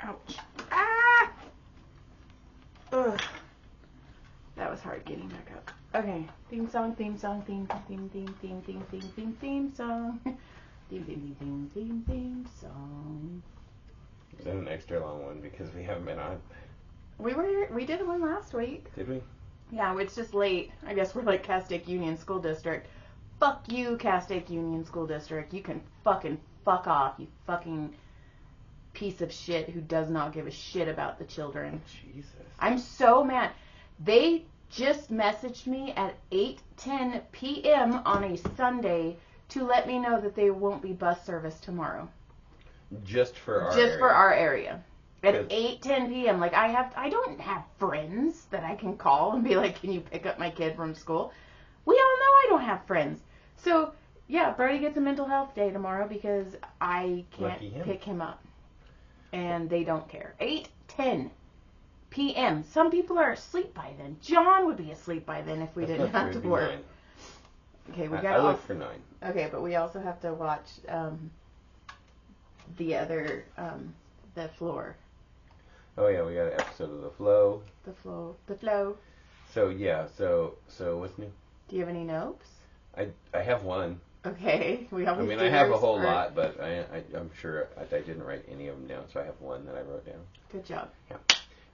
Ouch. Ah! Ugh. That was hard getting back up. Okay. Theme song, theme song, theme song. Theme song. Theme song. Is that an extra long one because we haven't been on? We did one last week. Did we? Yeah, it's just late. I guess we're like Castaic Union School District. Fuck you, Castaic Union School District. You can fucking fuck off, you fucking piece of shit who does not give a shit about the children. Jesus. I'm so mad. They just messaged me at 8:10 p.m. on a Sunday to let me know that there won't be bus service tomorrow. Just for our area. At 8:10 p.m. Like, I don't have friends that I can call and be like, can you pick up my kid from school? We all know I don't have friends. So, yeah, Brody gets a mental health day tomorrow because I can't pick him up. And they don't care. 8:10 p.m. Some people are asleep by then. John would be asleep by then if we didn't have to work. 9. Okay, we got. I look for 9. Okay, but we also have to watch the other the floor. Oh yeah, we got an episode of The Flow. The Flow. So yeah, so what's new? Do you have any notes? I have one. Okay, we always. I mean, I have a whole lot, but I'm sure I didn't write any of them down, so I have one that I wrote down. Good job. Yeah.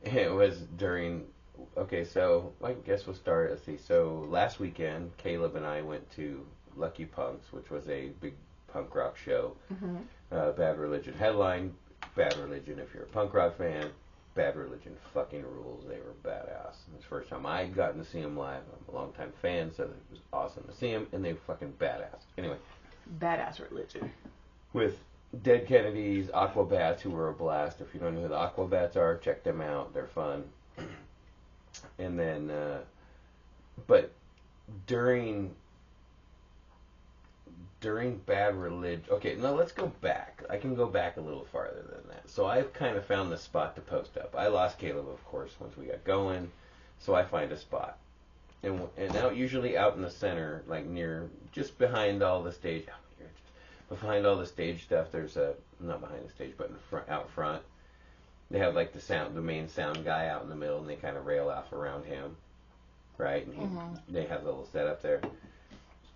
It was during. Okay, so I guess we'll start. Let's see. So last weekend, Caleb and I went to Lucky Punks, which was a big punk rock show. Mm-hmm. Bad Religion headline. Bad Religion, if you're a punk rock fan. Bad Religion fucking rules. They were badass. It was the first time I'd gotten to see them live. I'm a longtime fan, so it was awesome to see them, and they were fucking badass. Anyway. Badass Religion. With Dead Kennedys, Aquabats, who were a blast. If you don't know who the Aquabats are, check them out. They're fun. And then, but during Bad Religion, okay, now let's go back. I can go back a little farther than that. So I've kind of found the spot to post up. I lost Caleb, of course, once we got going, so I find a spot. And out, usually out in the center, like near, just behind all the stage, behind all the stage stuff, there's not behind the stage, but out front, they have like the main sound guy out in the middle, and they kind of rail off around him, right? And they have a little setup there.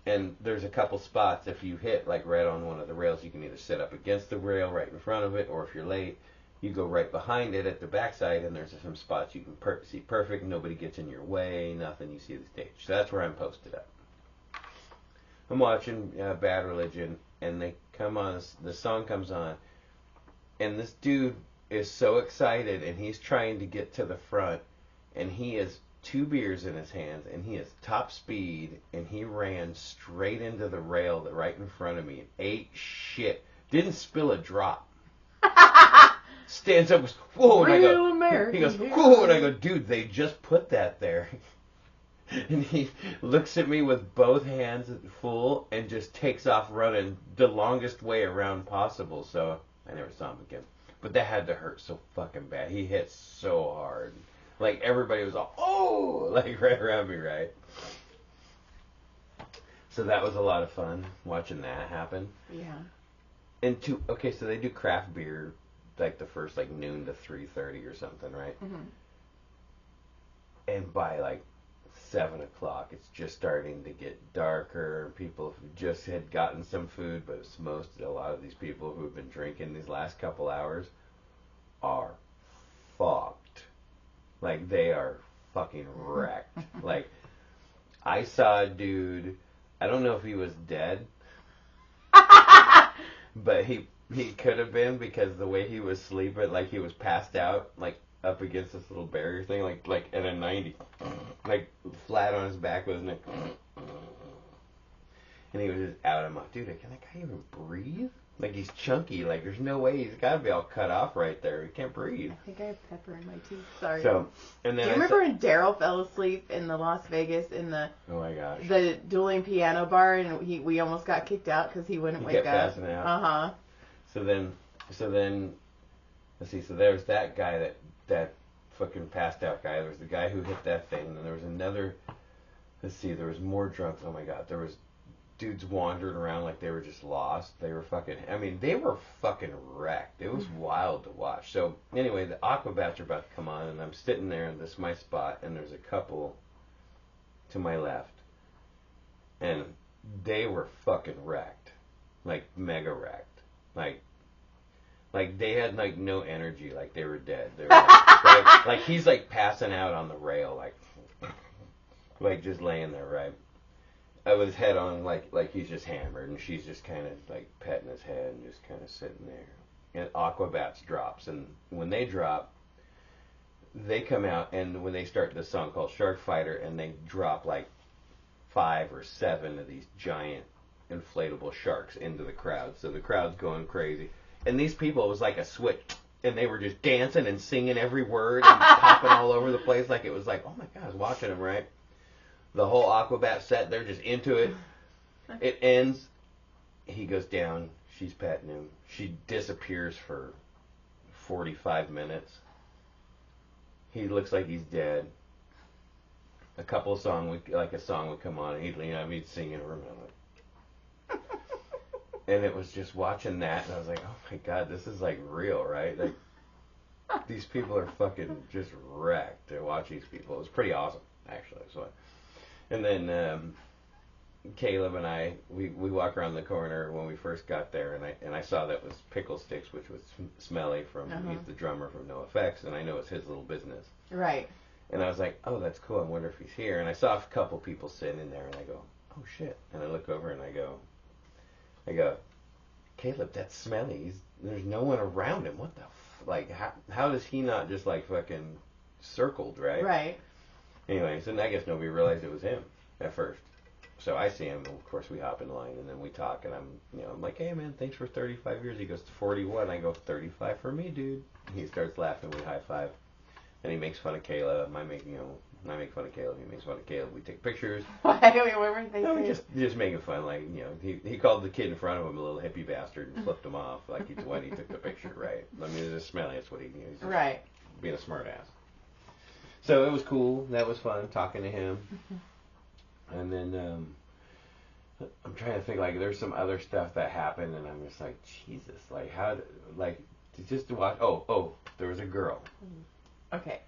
And there's a couple spots, if you hit like right on one of the rails, you can either sit up against the rail right in front of it, or if you're late, you go right behind it at the backside, and there's some spots you can see perfect, nobody gets in your way, nothing, you see the stage. So that's where I'm posted up. I'm watching Bad Religion, and they come on, the song comes on, and this dude is so excited, and he's trying to get to the front, and he is 2 beers in his hands, and he is top speed, and he ran straight into the rail that right in front of me and ate shit. Didn't spill a drop. Stands up, goes, whoa, and I go, he goes, whoa, and I go, dude, they just put that there. And he looks at me with both hands full and just takes off running the longest way around possible. So I never saw him again. But that had to hurt so fucking bad. He hit so hard. Like, everybody was all, oh, like, right around me, right? So that was a lot of fun, watching that happen. Yeah. And okay, so they do craft beer, like, the first, like, noon to 3:30 or something, right? Mm-hmm. And by, like, 7 o'clock, it's just starting to get darker. People just had gotten some food, but a lot of these people who have been drinking these last couple hours are fucked. Like, they are fucking wrecked. Like, I saw a dude, I don't know if he was dead, but he could have been, because the way he was sleeping, like, he was passed out, like, up against this little barrier thing, like at a 90, like, flat on his back, wasn't it? And he was just out of my, dude, can that guy even breathe? Like, he's chunky. Like, there's no way. He's got to be all cut off right there. He can't breathe. I think I have pepper in my teeth. Sorry. So, and then do you remember when Daryl fell asleep in the Las Vegas in the oh my gosh, the dueling piano bar, and we almost got kicked out because he wouldn't wake up. Kept passing out. So then, let's see. So there was that guy that fucking passed out guy. There was the guy who hit that thing, and then there was another. Let's see. There was more drunks. Oh my god. There was dudes wandering around like they were just lost. They were they were fucking wrecked. It was wild to watch. So anyway, the aquabats are about to come on, and I'm sitting there, and this is my spot, and there's a couple to my left, and they were fucking wrecked, like mega wrecked, like they had like no energy, like they were dead. They were like he's like passing out on the rail, like just laying there, right? With his head on, like he's just hammered, and she's just kind of like petting his head and just kind of sitting there. And aquabats drops, and when they drop, they come out, and when they start this song called Shark Fighter, and they drop like 5 or 7 of these giant inflatable sharks into the crowd. So the crowd's going crazy. And these people, it was like a switch, and they were just dancing and singing every word and popping all over the place. Like it was like, oh my God, I was watching them, right? The whole aquabat set, they're just into it. It ends. He goes down. She's petting him. She disappears for 45 minutes. He looks like he's dead. A song would come on, and he'd sing in a room. And it was just watching that, and I was like, oh my God, this is like real, right? Like these people are fucking just wrecked. To watch these people, it was pretty awesome, actually. So, and then Caleb and I, we walk around the corner when we first got there, and I saw that was Pickle Sticks, which was Smelly from he's the drummer from NoFX, and I know it's his little business. Right. And I was like, oh, that's cool. I wonder if he's here. And I saw a couple people sitting in there, and I go, oh shit. And I look over and I go, Caleb, that's Smelly. There's no one around him. What the how does he not just like fucking circled, right? Right. Anyways, and I guess nobody realized it was him at first. So I see him, and of course we hop in line, and then we talk, and I'm like, hey man, thanks for 35 years. He goes, 41. I go, 35 for me, dude. He starts laughing. We high five, and he makes fun of Caleb. I make fun of Caleb. He makes fun of Caleb. We take pictures. Why? What were they saying? Just making fun. Like he called the kid in front of him a little hippie bastard and flipped him off. Like he's when he took the picture, right? I mean, it's just Smelly. That's what he's right. Being a smart ass. So it was cool. That was fun talking to him. And then I'm trying to think, like, there's some other stuff that happened, and I'm just like, Jesus, like, just to watch. Oh, there was a girl. Okay.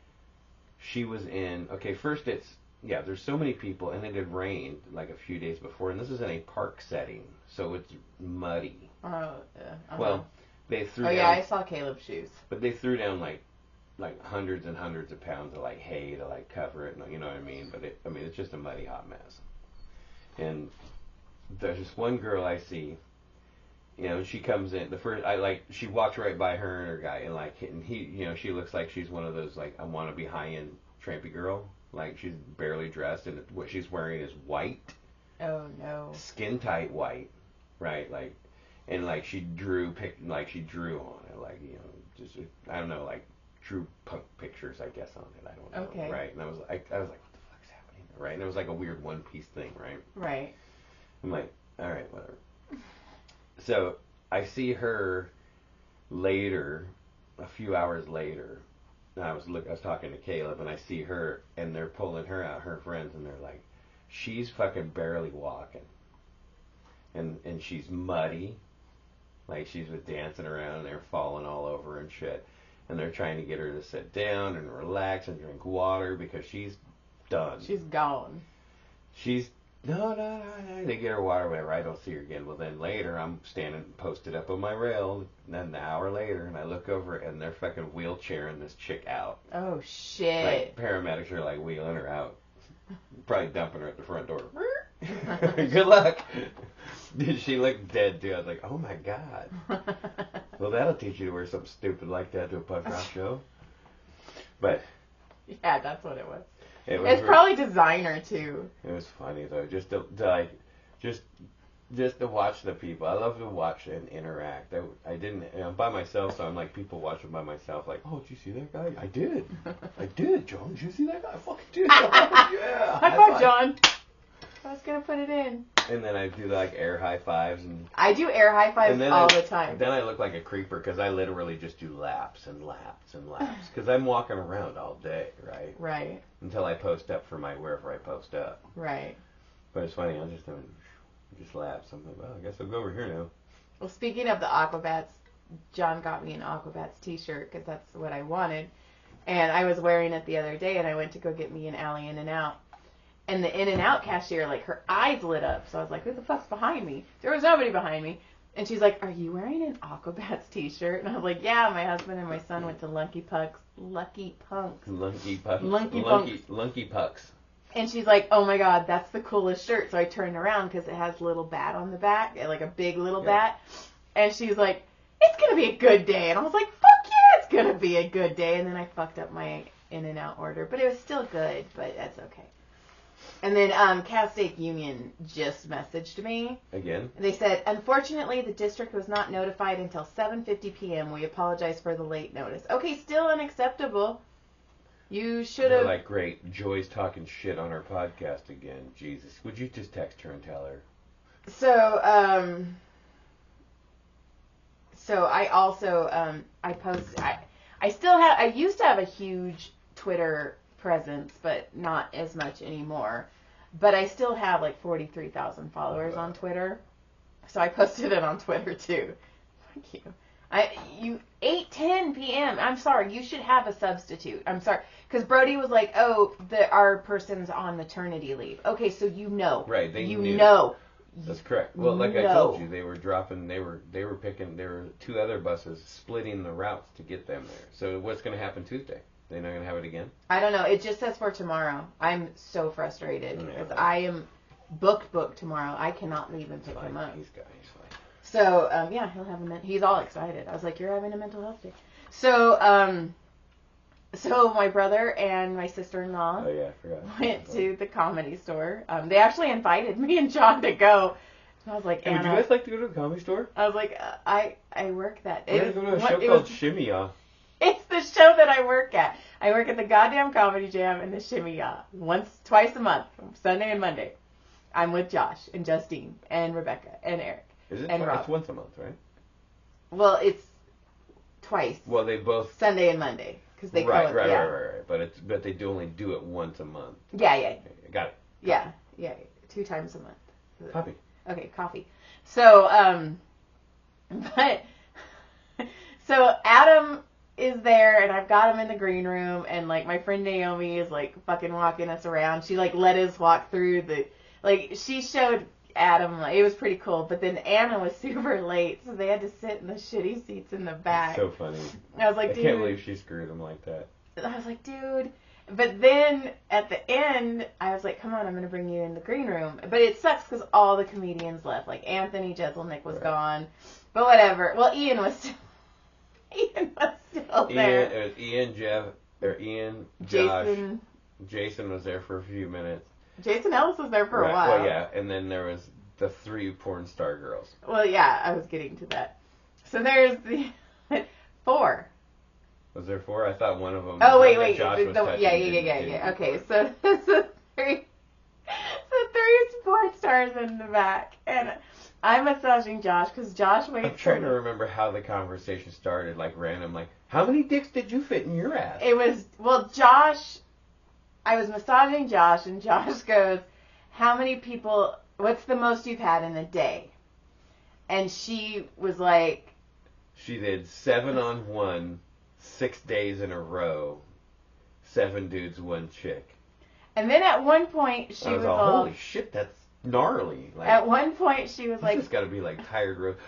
She was in. Okay, first there's so many people, and it had rained like a few days before, and this is in a park setting, so it's muddy. Oh, Well, they threw. Oh down, yeah, I saw Caleb's shoes. But they threw down like hundreds and hundreds of pounds of like hay to like cover it, you know what I mean? But it's just a muddy hot mess. And there's this one girl I see, she comes in she walks right by her and her guy, and he, she looks like she's one of those like I want to be high end trampy girl, like she's barely dressed, and what she's wearing is white. Oh no. Skin tight white, right? Like, and like she drew on it, like just I don't know, like drew punk pictures, I guess, on it. I don't know. Okay. Right? And I was like, what the fuck's happening? Right? And it was like a weird One Piece thing, right? Right. I'm like, all right, whatever. So I see her later, a few hours later. And I was talking to Caleb, and I see her, and they're pulling her out, her friends, and they're like, she's fucking barely walking, and she's muddy, like she's been dancing around, and they're falling all over and shit. And they're trying to get her to sit down and relax and drink water because she's done. She's gone. No. They get her water, whatever. I don't see her again. Well, then later, I'm standing posted up on my rail, and then an hour later, and I look over, and they're fucking wheelchairing this chick out. Oh, shit. Like, paramedics are, like, wheeling her out. Probably dumping her at the front door. Good luck. She looked dead, too. I was like, oh, my God. Well, that'll teach you to wear something stupid like that to a punk rock show. But yeah, that's what it was. It's probably designer too. It was funny though, just to watch the people. I love to watch and interact. I didn't. I'm by myself, so I'm like people watching by myself. Like, oh, did you see that guy? I did, John. Did you see that guy? I fucking did. Yeah. High five, John. I was gonna put it in. And then I do like air high fives, and I do air high fives all the time. Then I look like a creeper because I literally just do laps and laps and laps because I'm walking around all day, right? Right. Until I post up for wherever I post up. Right. But it's funny, I'm just doing Just laughs. I'm like, well, I guess I'll go over here now. Well, speaking of the aquabats, John got me an aquabats t-shirt because that's what I wanted. And I was wearing it the other day, and I went to go get me and Allie In-N-Out. And the In-N-Out cashier, like, her eyes lit up. So I was like, who the fuck's behind me? There was nobody behind me. And she's like, are you wearing an aquabats t-shirt? And I was like, yeah, my husband and my son went to Lunky Punks. And she's like, oh my God, that's the coolest shirt. So I turned around because it has a little bat on the back, like a big little bat. And she's like, it's going to be a good day. And I was like, fuck yeah, it's going to be a good day. And then I fucked up my In-N-Out order. But it was still good, but that's okay. And then Cal State Union just messaged me. Again? They said, unfortunately, the district was not notified until 7:50 p.m. We apologize for the late notice. Okay, still unacceptable. You should have... Like, great. Joy's talking shit on our podcast again. Jesus. Would you just text her and tell her? So I also, I used to have a huge Twitter presence, but not as much anymore. But I still have like 43,000 followers on Twitter. So I posted it on Twitter too. Thank you. 8:10 p.m. I'm sorry. You should have a substitute. I'm sorry. Because Brody was like, oh, our person's on maternity leave. Okay, so you know. Right, they knew. You know. That's correct. Well, like I told you, they were two other buses splitting the routes to get them there. So what's going to happen Tuesday? They're not going to have it again? I don't know. It just says for tomorrow. I'm so frustrated because I am booked tomorrow. I cannot leave and pick him up. He's fine. So, yeah, he'll have he's all excited. I was like, you're having a mental health day. So, so my brother and my sister-in-law went to the Comedy Store. They actually invited me and John to go. And I was like, hey, would you guys like to go to the Comedy Store? I was like, I work that. We're going to go to a show called Shimmy Ya. It's the show that I work at. I work at the goddamn Comedy Jam and the Shimmy Ya. Twice a month, Sunday and Monday. I'm with Josh and Justine and Rebecca and Eric. Is it and Rob. It's once a month, right? Well, it's twice. Well, they both Sunday and Monday because they right. But they only do it once a month. Yeah. Got it. Yeah. 2 times a month. Coffee. Okay, coffee. So, so Adam is there, and I've got him in the green room, and like my friend Naomi is like fucking walking us around. She like let us walk through she showed Adam, it was pretty cool, but then Anna was super late, so they had to sit in the shitty seats in the back. That's so funny. I was like, dude. I can't believe she screwed him like that. I was like, dude. But then at the end, I was like, come on, I'm going to bring you in the green room. But it sucks because all the comedians left. Like Anthony Jeselnik was gone. But whatever. Well, Ian was still there. It was Ian, Jeff, or Ian, Josh. Jason was there for a few minutes. Jason Ellis was there for a while. Well, yeah, and then there was the 3 porn star girls. Well, yeah, I was getting to that. So there's the 4. Was there 4? I thought one of them. Oh, wait. Josh was yeah. Okay, so the 3 sports stars in the back, and I'm massaging Josh because Josh waits. I'm trying to remember how the conversation started, like random, like, how many dicks did you fit in your ass? It was, Josh, I was massaging Josh, and Josh goes, how many people, what's the most you've had in a day? And she was like... She did 7 on 1, 6 days in a row, 7 dudes, 1 chick. And then at one point, she was all... Holy shit, that's gnarly. Like, at one point, she was like... You just gotta be like tired.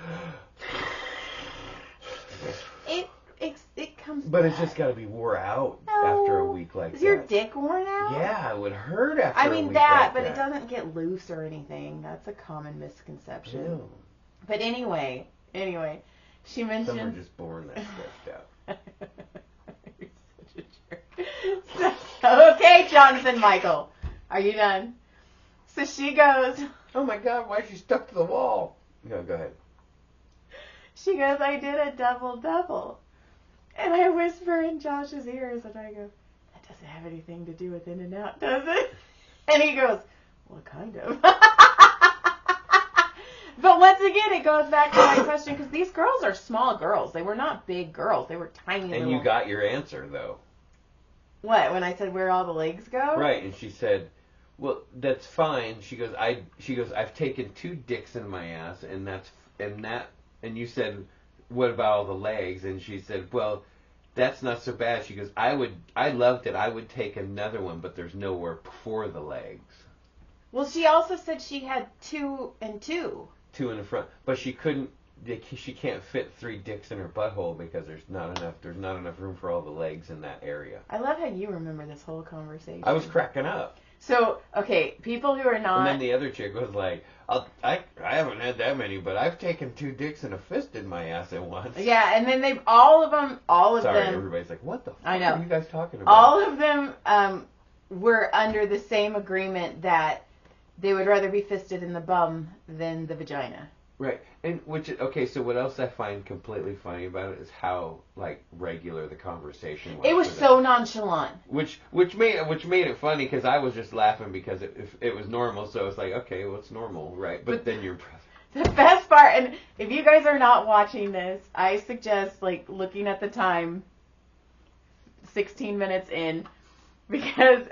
It comes But back. It's just gotta be wore out after a week like that. Is your dick worn out? Yeah, it would hurt after a week like that. But it doesn't get loose or anything. That's a common misconception. Ew. But anyway, she mentioned... Some are just born that stretched out. You're such a jerk. Okay, Jonathan Michael. Are you done? So she goes... Oh my God, why is she stuck to the wall? No, go ahead. She goes, I did a double-double. And I whisper in Josh's ears, and I go, that doesn't have anything to do with In-N-Out, does it? And he goes, what kind of? But once again, it goes back to my question, because these girls are small girls. They were not big girls. They were tiny little... And you got your answer, though. What, when I said where all the legs go? Right, and she said, well, that's fine. She goes, I've taken 2 dicks in my ass, and and you said, what about all the legs? And she said, well, that's not so bad. She goes, I loved it. I would take another one, but there's nowhere for the legs. Well, she also said she had 2 and 2. 2 in the front, but she can't fit 3 dicks in her butthole because there's not enough room for all the legs in that area. I love how you remember this whole conversation. I was cracking up. So, okay, people who are not... And then the other chick was like, I haven't had that many, but I've taken 2 dicks and a fist in my ass at once. Yeah, and then all of them... Sorry, everybody's like, what the fuck I know. are you guys talking about? All of them were under the same agreement that they would rather be fisted in the bum than the vagina. Right, and so what else I find completely funny about it is how like regular the conversation was. It was so nonchalant. Which made it funny because I was just laughing because it was normal, so it's like, okay, well, it's normal, right? But then your brother. The best part, and if you guys are not watching this, I suggest like looking at the time, 16 minutes in, because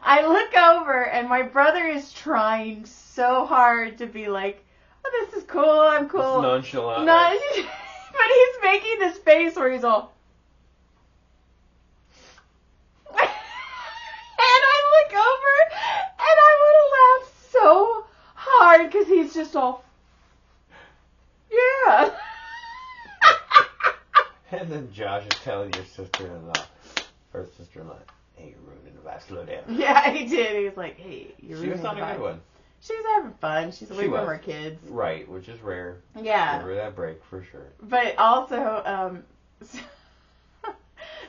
I look over and my brother is trying so hard to be like, oh, this is cool, I'm cool. It's nonchalant. But he's making this face where he's all... and I look over and I want to laugh so hard because he's just all... Yeah. And then Josh is telling your sister-in-law, hey, you're ruining the vibe, slow down. Yeah, he did. He was like, hey, you're ruining the vibe. She was on a good one. She was having fun. She's away from her kids. Right, which is rare. Yeah. Give her that break, for sure. But also,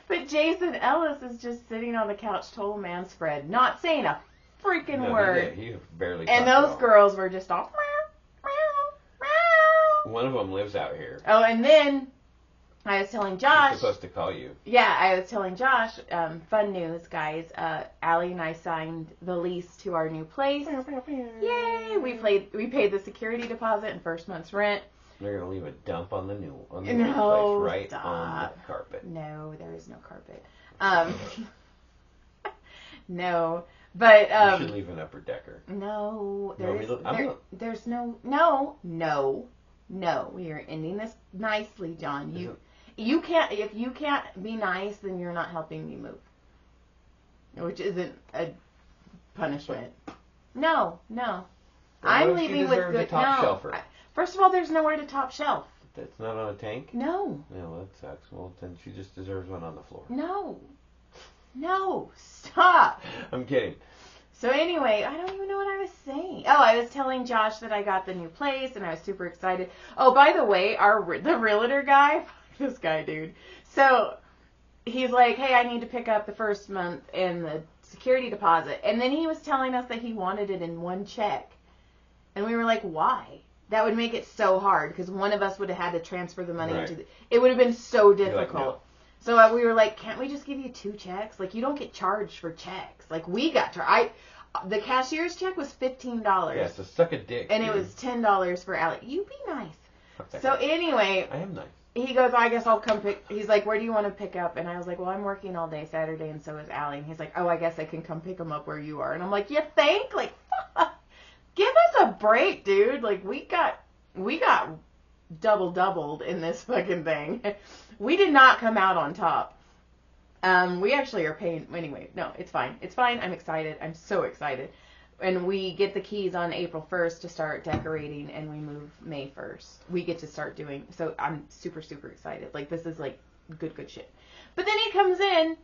but Jason Ellis is just sitting on the couch, total man spread, not saying a freaking word. He barely and those girls were just all, meow, meow, meow. One of them lives out here. Oh, and then I was telling Josh. She's supposed to call you. Yeah, I was telling Josh, fun news, guys. Allie and I signed the lease to our new place. Yay! We paid the security deposit and first month's rent. They're gonna leave a dump on the new place, right stop. on the carpet. No, there is no carpet. No, but you should leave an upper decker. No, there's no. We are ending this nicely, John. You can't. If you can't be nice, then you're not helping me move. Which isn't a punishment. No. I'm leaving with good. First of all, there's nowhere to top shelf. That's not on a tank? No. No, that sucks. Well, then she just deserves one on the floor. No. Stop. I'm kidding. So anyway, I don't even know what I was saying. Oh, I was telling Josh that I got the new place, and I was super excited. Oh, by the way, the realtor guy, this guy, dude. So he's like, hey, I need to pick up the first month and the security deposit. And then he was telling us that he wanted it in one check. And we were like, why? That would make it so hard because one of us would have had to transfer the money into it would have been so difficult. Like, no. So we were like, can't we just give you 2 checks? Like, you don't get charged for checks. Like, we got charged. The cashier's check was $15. Yeah, so suck a dick. And it was $10 for Allie. You be nice. So anyway. I am nice. He goes, I guess I'll come pick. He's like, where do you want to pick up? And I was like, well, I'm working all day Saturday, and so is Allie. And he's like, oh, I guess I can come pick him up where you are. And I'm like, you think? Like, give us a break, dude. Like, we got doubled in this fucking thing. We did not come out on top. We actually are paying, anyway, no, it's fine. It's fine. I'm excited. I'm so excited. And we get the keys on April 1st to start decorating, and we move May 1st. We get to start doing, so I'm super, super excited. Like, this is, like, good shit. But then he comes in,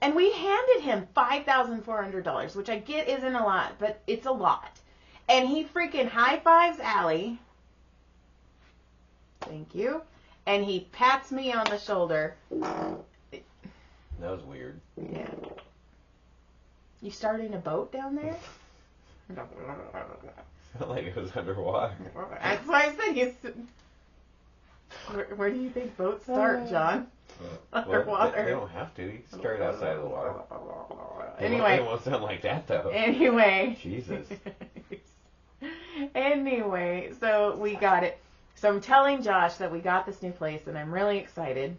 and we handed him $5,400, which I get isn't a lot, but it's a lot. And he freaking high-fives Allie. Thank you. And he pats me on the shoulder. That was weird. Yeah. You starting a boat down there? Felt like it was underwater. That's why I said you. Where do you think boats start, John? Underwater. Well, they don't have to. You can start outside of the water. Anyway. It won't sound like that, though. Anyway. Jesus. Anyway, so we got it. So I'm telling Josh that we got this new place, and I'm really excited.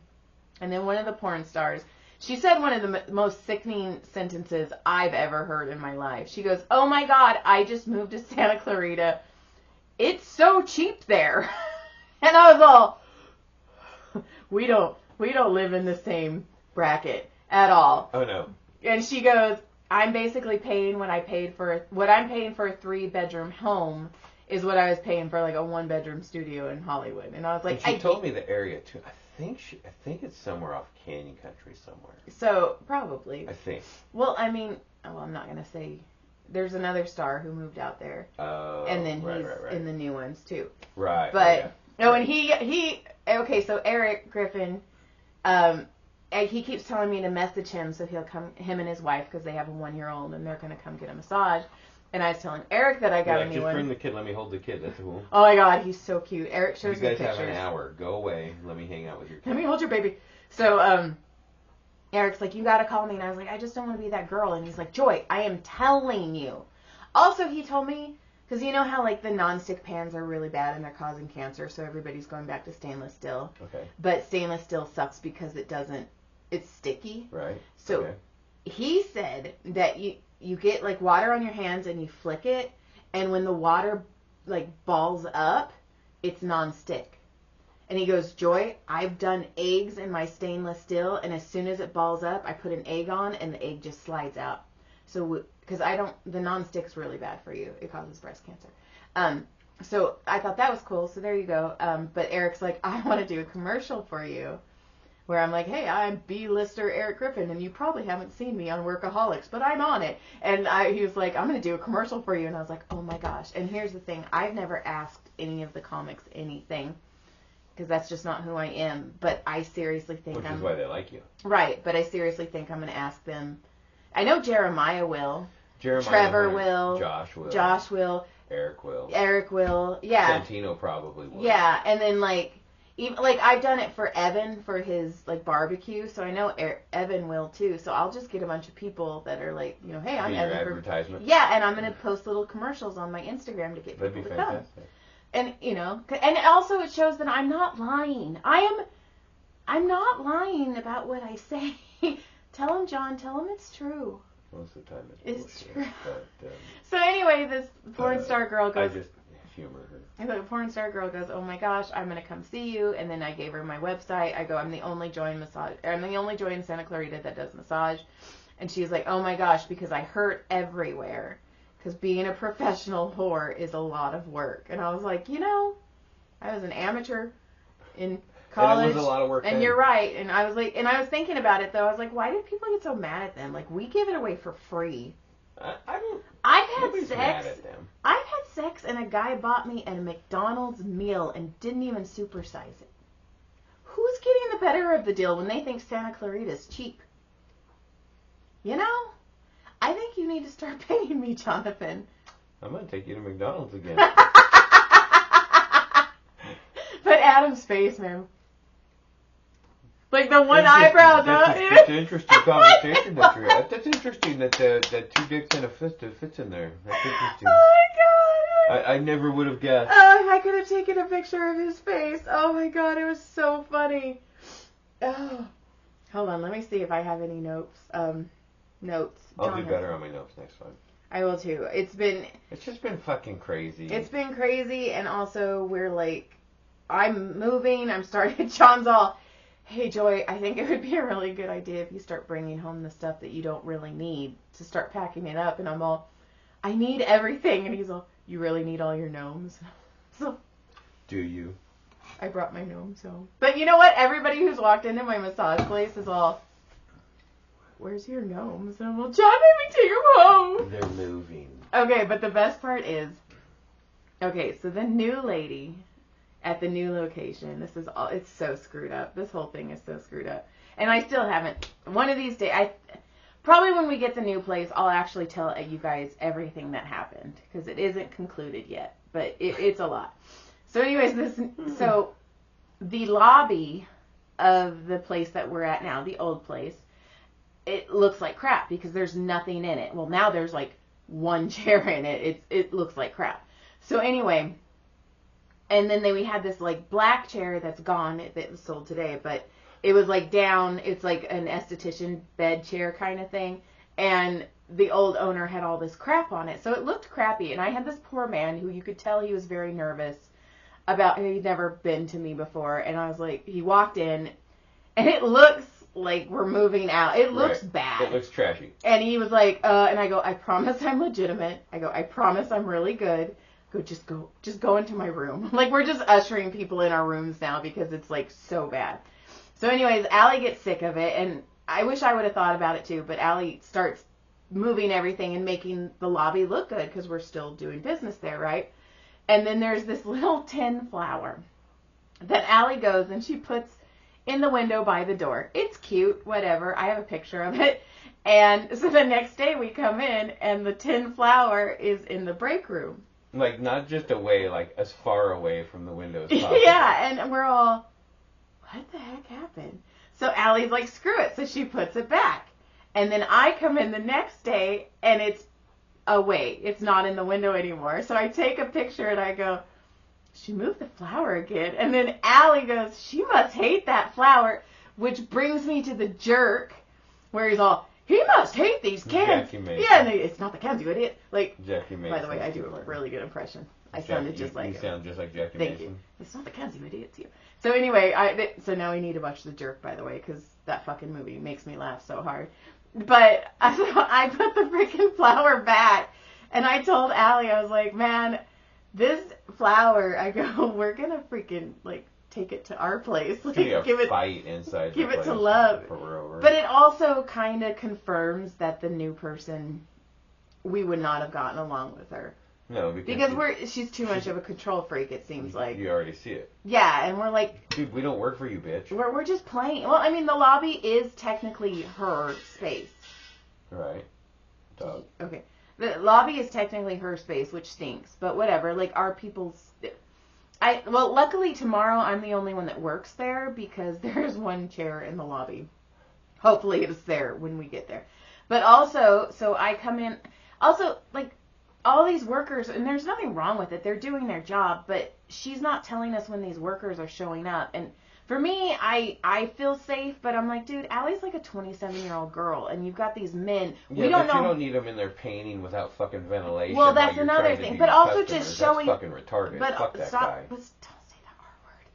And then one of the porn stars, She said one of the most sickening sentences I've ever heard in my life. She goes, "Oh my God, I just moved to Santa Clarita. It's so cheap there." And I was all, we don't live in the same bracket at all. Oh no. And she goes, I'm basically paying what I'm paying for a 3-bedroom home is what I was paying for like a 1-bedroom studio in Hollywood. And I was like, and she told me the area too. I think it's somewhere off Canyon Country somewhere. So probably. I think. Well, I mean, I'm not gonna say. There's another star who moved out there. Oh. And then right, he's right. in the new ones too. Right. But and he okay. So Eric Griffin, he keeps telling me to message him so he'll come, him and his wife, because they have a 1-year-old and they're gonna come get a massage. And I was telling Eric that I got a new one. Just bring the kid. Let me hold the kid. That's cool. Oh my God, he's so cute. Eric shows me pictures. You guys have an hour. Go away. Let me hang out with your kid. Let me hold your baby. So, Eric's like, you gotta call me. And I was like, I just don't want to be that girl. And he's like, Joy, I am telling you. Also, he told me, because you know how like the nonstick pans are really bad and they're causing cancer, so everybody's going back to stainless steel. Okay. But stainless steel sucks because it's sticky. Right. So okay. He said that you get like water on your hands and you flick it, and when the water like balls up, it's nonstick. And he goes, Joy, I've done eggs in my stainless steel, and as soon as it balls up, I put an egg on, and the egg just slides out. So, because the nonstick's really bad for you. It causes breast cancer. So I thought that was cool. So there you go. But Eric's like, I want to do a commercial for you. Where I'm like, hey, I'm B-lister Eric Griffin, and you probably haven't seen me on Workaholics, but I'm on it. And he was like, I'm going to do a commercial for you. And I was like, oh my gosh. And here's the thing. I've never asked any of the comics anything, because that's just not who I am. But I seriously think Which is why they like you. Right, but I seriously think I'm going to ask them. I know Jeremiah will. Jeremiah Trevor will. Josh will. Eric will. Yeah. Santino probably will. Yeah, and then even I've done it for Evan for his barbecue, so I know Evan will too. So I'll just get a bunch of people that are like, hey, I'm Evan. Advertisement. Yeah, and I'm gonna post little commercials on my Instagram to get people to come. And and also it shows that I'm not lying. I'm not lying about what I say. Tell him, John. Tell him it's true. Most of the time it's true. But, so anyway, this porn star girl goes. I just humor her. And the porn star girl goes, oh my gosh, I'm gonna come see you. And then I gave her my website. I go, I'm the only joy in Santa Clarita that does massage. And she's like, oh my gosh, because I hurt everywhere. Because being a professional whore is a lot of work. And I was like, I was an amateur in college. And it was a lot of work. And you're right. And I was thinking about it though. I was like, why do people get so mad at them? Like, we give it away for free. I've had sex. Mad at them. I've had sex and a guy bought me a McDonald's meal and didn't even supersize it. Who's getting the better of the deal when they think Santa Clarita's cheap? I think you need to start paying me, Jonathan. I'm going to take you to McDonald's again. But Adam's face, man. Like the one eyebrow, though. That's an interesting conversation that you're at. That's interesting that 2 dicks and a fist fits in there. That's interesting. Oh my God. I never would have guessed. I could have taken a picture of his face. Oh my God, it was so funny. Oh. Hold on, let me see if I have any notes. Notes. I'll do better on my notes next time. I will too. It's just been fucking crazy. It's been crazy, and also I'm moving. I'm starting. John's all, hey Joy, I think it would be a really good idea if you start bringing home the stuff that you don't really need to start packing it up. And I'm all, I need everything. And he's all, you really need all your gnomes? So, do you? I brought my gnomes home. But you know what? Everybody who's walked into my massage place is all, where's your gnomes? And I'm all, John made me take them home. They're moving. Okay, but the best part is, so the new lady at the new location, it's so screwed up. This whole thing is so screwed up. And I still haven't, one of these days, probably when we get the new place, I'll actually tell you guys everything that happened, because it isn't concluded yet, but it's a lot. So anyways, so the lobby of the place that we're at now, the old place, it looks like crap because there's nothing in it. Well, now there's one chair in it. It looks like crap. So anyway, and then we had this black chair that's gone that was sold today, but it was like down, it's like an esthetician bed chair kind of thing. And the old owner had all this crap on it. So it looked crappy. And I had this poor man who you could tell he was very nervous about, he'd never been to me before. And I was like, he walked in and it looks like we're moving out. It looks bad. It looks trashy. And he was like, and I go, I promise I'm legitimate. I go, I promise I'm really good. Just go into my room. Like, we're just ushering people in our rooms now because it's like so bad. So anyways, Allie gets sick of it, and I wish I would have thought about it too, but Allie starts moving everything and making the lobby look good because we're still doing business there, right? And then there's this little tin flower that Allie goes and she puts in the window by the door. It's cute, whatever. I have a picture of it. And so the next day we come in and the tin flower is in the break room. Like, not just away, like as far away from the window as possible. Yeah, and we're all, what the heck happened? So Allie's like, screw it. So she puts it back. And then I come in the next day and it's away. It's not in the window anymore. So I take a picture and I go, she moved the flower again. And then Allie goes, she must hate that flower, which brings me to the jerk where he's all, he must hate these cans. Yeah, and it's not the cans, you idiot. Like, Jackie Mason. By the way, I do a really good impression. I sounded just like you sound just like Jackie Thank Mason. You. It's not the cans, you idiot, too. So anyway, so now we need to watch The Jerk, by the way, because that fucking movie makes me laugh so hard. But I put the freaking flower back, and I told Allie, I was like, man, this flower, I go, we're going to freaking, like, take it to our place. Like, give it fight inside. Give it to love. But it also kind of confirms that the new person, we would not have gotten along with her. No, because she's too much of a control freak. It seems like you already see it. Yeah, and we're like, dude, we don't work for you, bitch. We're just playing. Well, I mean, the lobby is technically her space. Right. Dog. Okay. The lobby is technically her space, which stinks. But whatever. Like, our people's. Well, luckily tomorrow I'm the only one that works there because there's one chair in the lobby. Hopefully it's there when we get there. But also, so I come in. Also, like, all these workers, and there's nothing wrong with it. They're doing their job, but she's not telling us when these workers are showing up. And for me, I feel safe, but I'm like, dude, Allie's like a 27-year-old girl, and you've got these men. Yeah, we don't know. You don't need them in there painting without fucking ventilation. Well, that's another thing. But also just showing. That's fucking retarded. But fuck that guy. But don't say that R word.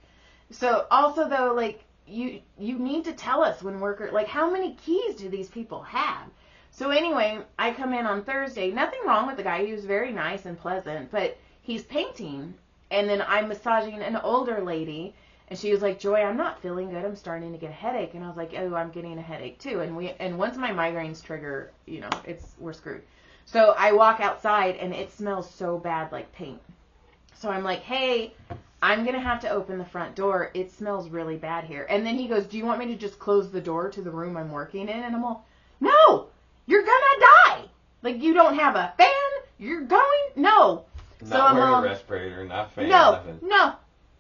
So also though, like you need to tell us when workers, like how many keys do these people have? So anyway, I come in on Thursday. Nothing wrong with the guy. He was very nice and pleasant, but he's painting, and then I'm massaging an older lady. And she was like, Joy, I'm not feeling good. I'm starting to get a headache. And I was like, oh, I'm getting a headache too. And once my migraines trigger, we're screwed. So I walk outside and it smells so bad like paint. So I'm like, hey, I'm going to have to open the front door. It smells really bad here. And then he goes, do you want me to just close the door to the room I'm working in? And I'm all, no, you're going to die. Like, you don't have a fan? You're going? No. Not wearing a respirator, not fan, nothing. No.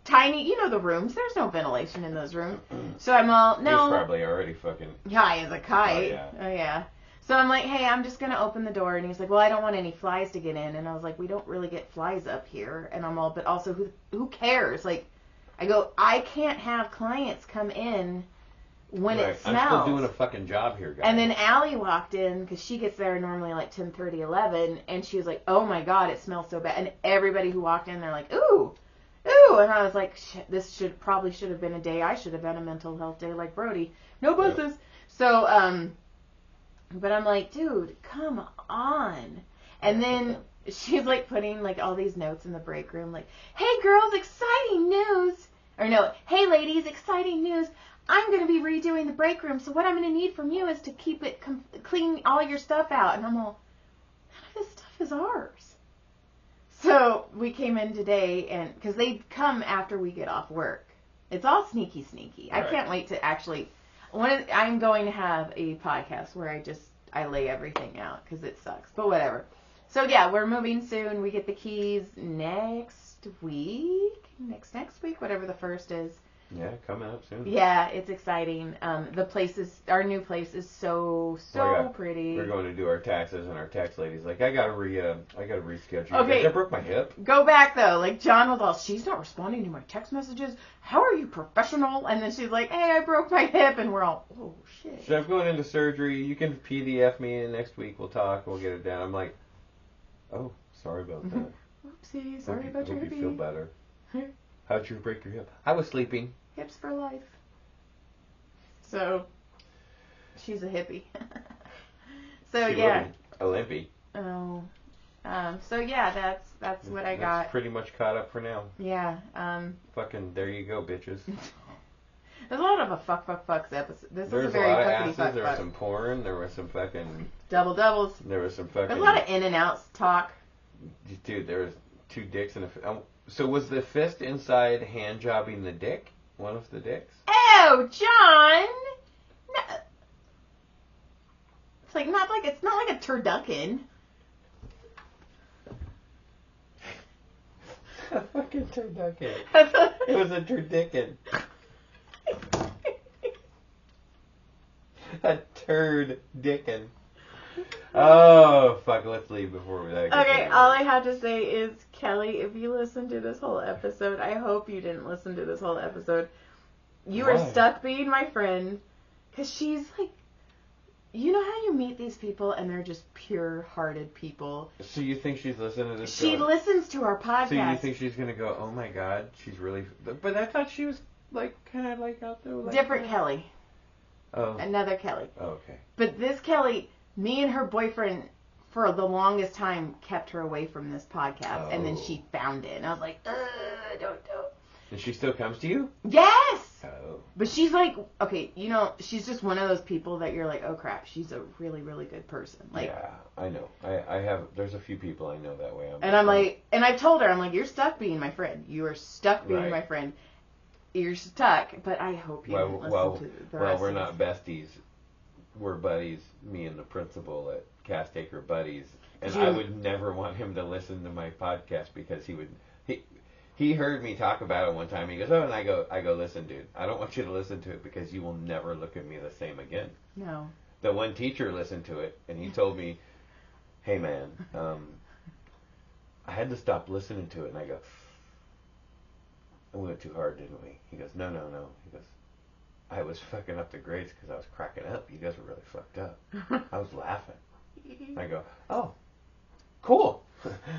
Tiny, the rooms. There's no ventilation in those rooms. So I'm all, no. He's probably already fucking high as a kite. Oh, yeah. So I'm like, hey, I'm just going to open the door. And he's like, well, I don't want any flies to get in. And I was like, we don't really get flies up here. And I'm all, but also, who cares? Like, I go, I can't have clients come in when it smells. I'm still doing a fucking job here, guys. And then Allie walked in, because she gets there normally like 10:30, 11. And she was like, oh, my God, it smells so bad. And everybody who walked in, they're like, ooh. And I was like, shit, this should have been a day I should have had a mental health day like Brody. No buses. Yep. So, but I'm like, dude, come on. And then she's like putting like all these notes in the break room, like, hey girls, exciting news. Or no, hey ladies, exciting news. I'm going to be redoing the break room. So what I'm going to need from you is to keep it clean all your stuff out. And I'm all, none of this stuff is ours. So we came in today, and because they come after we get off work. It's all sneaky. Right. I can't wait to actually. I'm going to have a podcast where I lay everything out because it sucks, but whatever. So yeah, we're moving soon. We get the keys next week, whatever the first is. Yeah, coming up soon. Yeah, it's exciting. Our new place is so pretty. We're going to do our taxes, and our tax lady's like, I gotta reschedule. Okay. I broke my hip. Go back though. Like John was all, she's not responding to my text messages. How are you professional? And then she's like, hey, I broke my hip, and we're all, oh shit. So I'm going into surgery. You can PDF me, and next week we'll talk. We'll get it done. I'm like, oh, sorry about that. Oopsie, sorry about your hippie. hippie. You feel better. How'd you break your hip? I was sleeping. Hips for life. So, she's a hippie. So she yeah. A limpy. Oh. So yeah, that's what I got. That's pretty much caught up for now. Yeah. Fucking there you go, bitches. There's a lot of a fucks episode. This There's is a very a lot of fuckity asses. fuck. There was some porn. There was some fucking double doubles. There was some fucking. There's a lot of in and outs talk. Dude, there was 2 dicks and a. So was the fist inside hand jobbing the dick? One of the dicks? Oh, John! No. It's not like a turducken. A fucking turducken. It was a turducken. A turd dickin'. Oh, fuck, let's leave before we die. Okay, all I have to say is, Kelly, if you listen to this whole episode, I hope you didn't listen to this whole episode. You Why? are stuck being my friend, because she's like, you know how you meet these people and they're just pure-hearted people? So you think she's listening to this? She listens to our podcast. So you think she's going to go, oh my god, she's really... But I thought she was, like, kind of like out there. Like different that. Kelly. Oh. Another Kelly. Oh, okay. But this Kelly, me and her boyfriend, for the longest time, kept her away from this podcast. And then she found it. And I was like, don't. And she still comes to you? Yes! Oh. But she's like, okay, you know, she's just one of those people that you're like, oh crap, she's a really, really good person. Like, yeah, I know. I have, there's a few people I know that way. I'm like, and I've told her, I'm like, you're stuck being my friend. You are stuck being Right. my friend. You're stuck, but I hope you listen to the rest Well, we're of not besties. We're buddies, me and the principal at Castaker Buddies. And I would never want him to listen to my podcast because he heard me talk about it one time. He goes, oh, and I go, listen, dude, I don't want you to listen to it because you will never look at me the same again. No. The one teacher listened to it, and he told me, hey, man, I had to stop listening to it. And I go, we went too hard, didn't we? He goes, no. He goes, I was fucking up the grades because I was cracking up. You guys were really fucked up. I was laughing. And I go, oh, cool.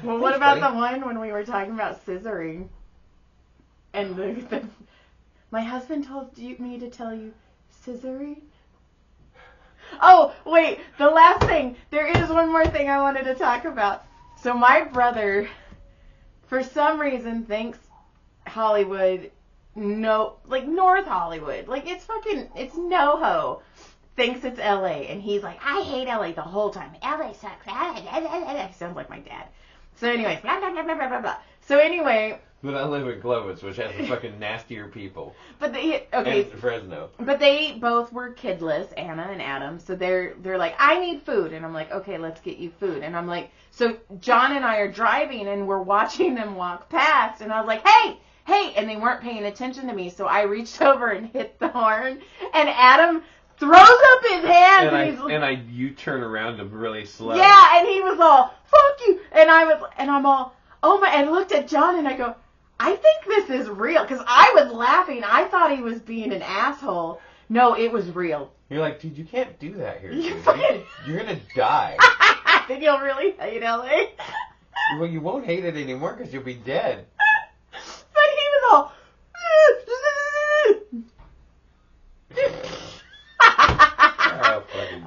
Well, what about the one when we were talking about scissoring? And my husband told me to tell you scissoring? Oh, wait, the last thing. There is one more thing I wanted to talk about. So my brother, for some reason, thinks Hollywood, like North Hollywood, like it's NoHo, thinks it's LA, and he's like, I hate LA the whole time. LA sucks. Sounds like my dad. So anyways, blah, blah, blah, blah, blah, blah. So anyway. But I live in Clovis, which has the fucking nastier people. But and Fresno. But they both were kidless, Anna and Adam. So they're like, I need food, and I'm like, okay, let's get you food. And I'm like, so John and I are driving, and we're watching them walk past, and I was like, hey, and they weren't paying attention to me, so I reached over and hit the horn, and Adam throws up his hands, and you turn around him really slow. Yeah, and he was all, fuck you, and I'm all, oh my, and looked at John, and I go, I think this is real, because I was laughing. I thought he was being an asshole. No, it was real. You're like, dude, you can't do that here, dude. You're gonna die. Then you'll really hate LA. Well, you won't hate it anymore because you'll be dead. But he was all...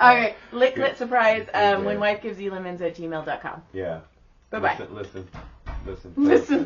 Okay, lick lit surprise. When wife gives you lemons at gmail.com. Yeah. Bye-bye. Listen.